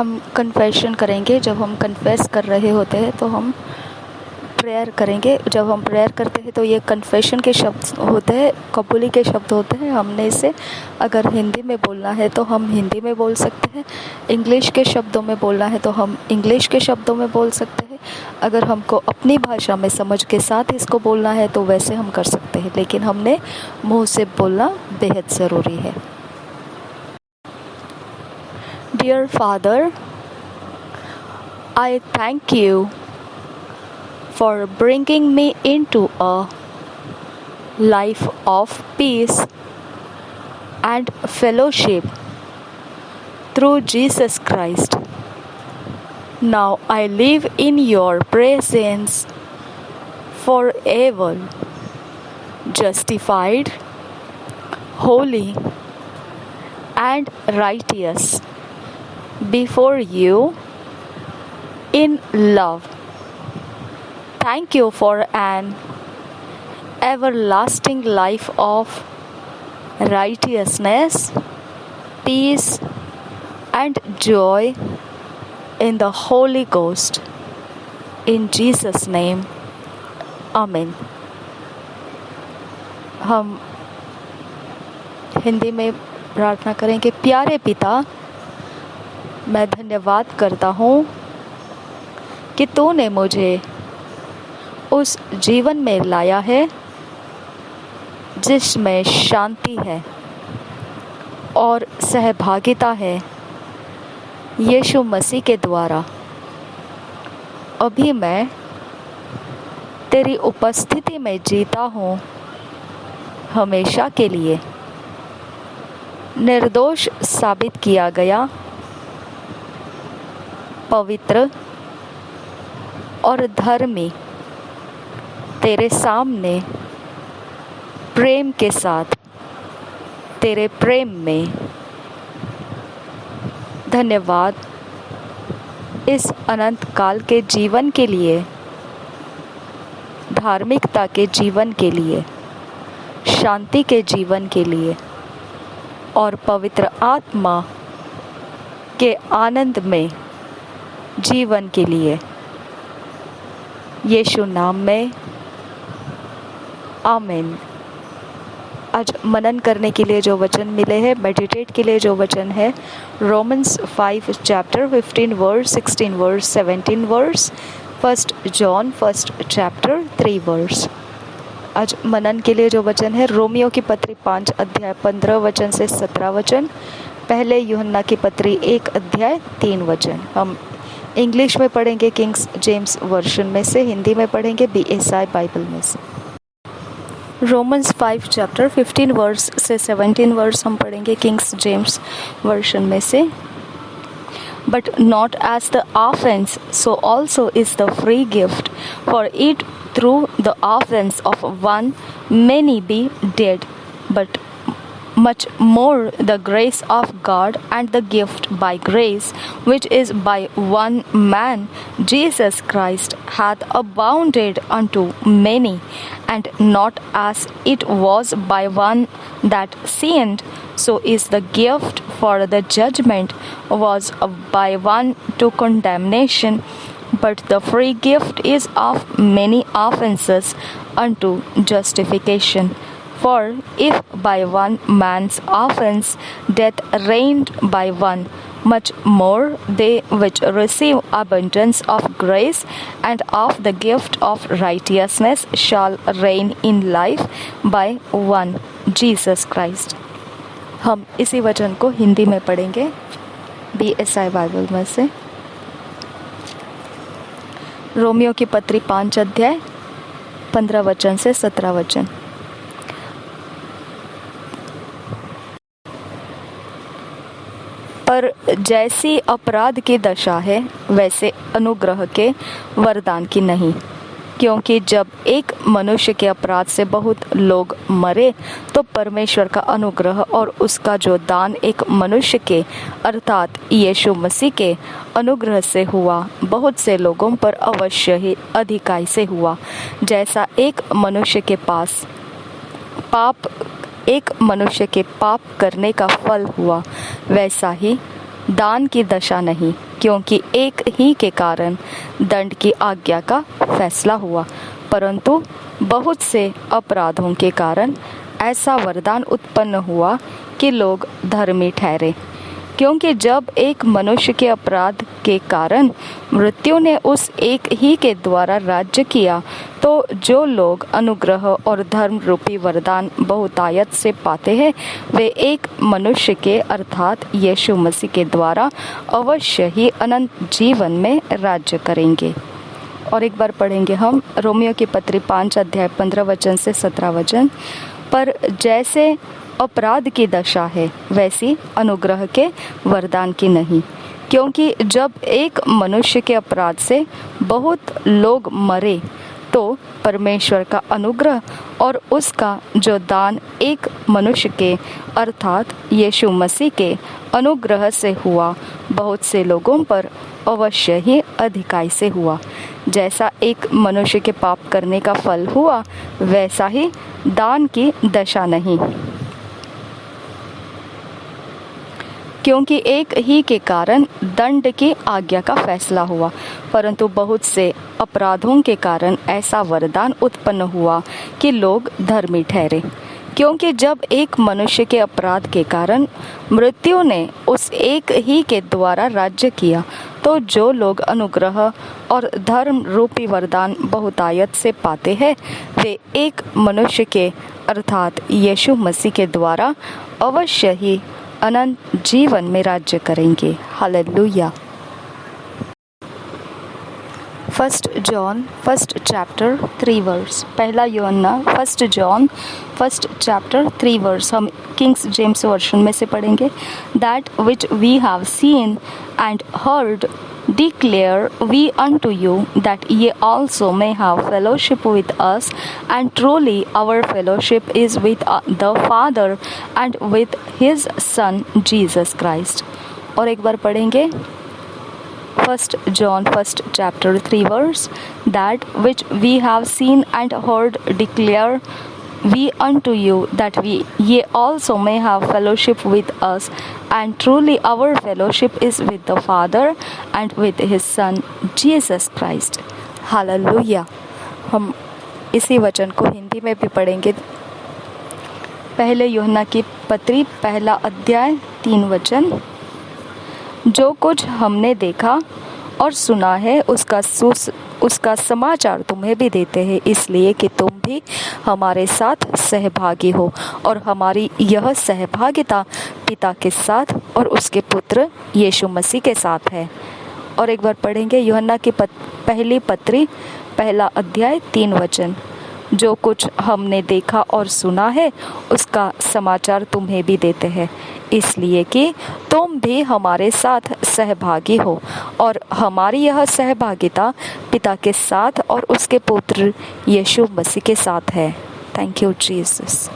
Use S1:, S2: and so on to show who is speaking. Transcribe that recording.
S1: हम कन्फेशन करेंगे। जब हम कन्फेस कर रहे होते हैं तो हम प्रेयर करेंगे। जब हम प्रेयर करते हैं तो ये कन्फेशन के शब्द होते हैं, कबूली के शब्द होते हैं। हमने इसे अगर हिंदी में बोलना है तो हम हिंदी में बोल सकते हैं, इंग्लिश के शब्दों में बोलना है तो हम इंग्लिश के शब्दों में बोल सकते हैं। अगर हमको अपनी भाषा में समझ के साथ इसको बोलना है तो वैसे हम कर सकते हैं, लेकिन हमने मुंह से बोलना बेहद ज़रूरी है। Dear Father, I thank you for bringing me into a life of peace and fellowship through Jesus Christ. Now I live in your presence forever, justified, holy, and righteous before you in love. Thank you for an everlasting life of righteousness, peace, and joy in the Holy Ghost. In Jesus' name, Amen. हम हिंदी में प्रार्थना करेंगे। प्यारे पिता, मैं धन्यवाद करता हूँ कि तूने मुझे उस जीवन में लाया है जिसमें शांति है और सहभागिता है यीशु मसीह के द्वारा। अभी मैं तेरी उपस्थिति में जीता हूँ हमेशा के लिए। निर्दोष साबित किया गया, पवित्र और धर्मी तेरे सामने प्रेम के साथ तेरे प्रेम में धन्यवाद इस अनंत काल के जीवन के लिए, धार्मिकता के जीवन के लिए, शांति के जीवन के लिए और पवित्र आत्मा के आनंद में जीवन के लिए। यीशु नाम में आमीन। आज मनन करने के लिए जो वचन मिले हैं, मेडिटेट के लिए जो वचन है, Romans 5 chapter 15 verse 16 verse 17 verse, 1 John 1 chapter 3 verse. आज मनन के लिए जो वचन है, रोमियो की पत्री 5 अध्याय 15 वचन से 17 वचन, पहले यूहन्ना की पत्री 1 अध्याय 3 वचन। हम इंग्लिश में पढ़ेंगे किंग्स जेम्स वर्जन में से, हिंदी में पढ़ेंगे BSI बाइबल में से। रोमन्स 5 चैप्टर 15 वर्स से 17 वर्स हम पढ़ेंगे किंग्स जेम्स वर्जन में से। But not as the offense, so also is the free gift. For it through the offense of one many be dead, but much more the grace of God and the gift by grace, which is by one man, Jesus Christ, hath abounded unto many. And not as it was by one that sinned, so is the gift for the judgment was by one to condemnation. But the free gift is of many offenses unto justification. For if by one man's offense death reigned by one, much more they which receive abundance of grace and of the gift of righteousness shall reign in life by one, Jesus Christ. हम इसी वचन को हिंदी में पढ़ेंगे BSI Bible में से। Romeo की पत्री 5 अध्याय 15 वचन से 17 वचन। पर जैसी अपराध की दशा है वैसे अनुग्रह के वरदान की नहीं, क्योंकि जब एक मनुष्य के अपराध से बहुत लोग मरे तो परमेश्वर का अनुग्रह और उसका जो दान एक मनुष्य के अर्थात यीशु मसीह के अनुग्रह से हुआ बहुत से लोगों पर अवश्य ही अधिकाई से हुआ। जैसा एक मनुष्य के पाप करने का फल हुआ, वैसा ही दान की दशा नहीं, क्योंकि एक ही के कारण दंड की आज्ञा का फैसला हुआ, परंतु बहुत से अपराधों के कारण ऐसा वरदान उत्पन्न हुआ कि लोग धर्मी ठहरे। क्योंकि जब एक मनुष्य के अपराध के कारण मृत्यु ने उस एक ही के द्वारा राज्य किया, तो जो लोग अनुग्रह और धर्म रूपी वरदान बहुतायत से पाते हैं, वे एक मनुष्य के अर्थात यीशु मसीह के द्वारा अवश्य ही अनंत जीवन में राज्य करेंगे। और एक बार पढ़ेंगे हम रोमियो की पत्री 5 अध्याय 15 वचन से 17 वचन। पर जैसे अपराध की दशा है, वैसी अनुग्रह के वरदान की नहीं। क्योंकि जब एक मनुष्य के अपराध से बहुत लोग मरे, तो परमेश्वर का अनुग्रह और उसका जो दान एक मनुष्य के अर्थात यीशु मसीह के अनुग्रह से हुआ, बहुत से लोगों पर अवश्य ही अधिकाई से हुआ। जैसा एक मनुष्य के पाप करने का फल हुआ, वैसा ही दान की दशा नहीं। क्योंकि एक ही के कारण दंड की आज्ञा का फैसला हुआ, परंतु बहुत से अपराधों के कारण ऐसा वरदान उत्पन्न हुआ कि लोग धर्मी ठहरे। क्योंकि जब एक मनुष्य के अपराध के कारण मृत्यु ने उस एक ही के द्वारा राज्य किया, तो जो लोग अनुग्रह और धर्म रूपी वरदान बहुतायत से पाते हैं, वे एक मनुष्य के अर्थात यीशु मसीह के द्वारा अवश्य ही अनंत जीवन में राज्य करेंगे। हालेलुया। 1 John 1 chapter 3 verse. पहला यूहन्ना 1 जॉन 1 चैप्टर 3 वर्स हम किंग्स जेम्स वर्जन में से पढ़ेंगे। That which we have seen and heard declare we unto you, that ye also may have fellowship with us, and truly our fellowship is with the Father and with his Son Jesus Christ। और एक बार पढ़ेंगे 1 John 1 chapter 3 verse। That which we have seen and heard declare we unto you, that ye also may have fellowship with us, and truly our fellowship is with the Father and with his Son Jesus Christ। Hallelujah. हम इसी वचन को हिंदी में भी पढ़ेंगे। पहले यूहन्ना की पत्री 1 अध्याय 3 वचन। जो कुछ हमने देखा और सुना है, उसका समाचार तुम्हें भी देते हैं, इसलिए कि तुम भी हमारे साथ सहभागी हो, और हमारी यह सहभागिता पिता के साथ और उसके पुत्र यीशु मसीह के साथ है। और एक बार पढ़ेंगे यूहन्ना की पहली पत्री 1 अध्याय 3 वचन। जो कुछ हमने देखा और सुना है, उसका समाचार तुम्हें भी देते हैं, इसलिए कि तुम भी हमारे साथ सहभागी हो, और हमारी यह सहभागिता पिता के साथ और उसके पुत्र यीशु मसीह के साथ है। Thank you Jesus.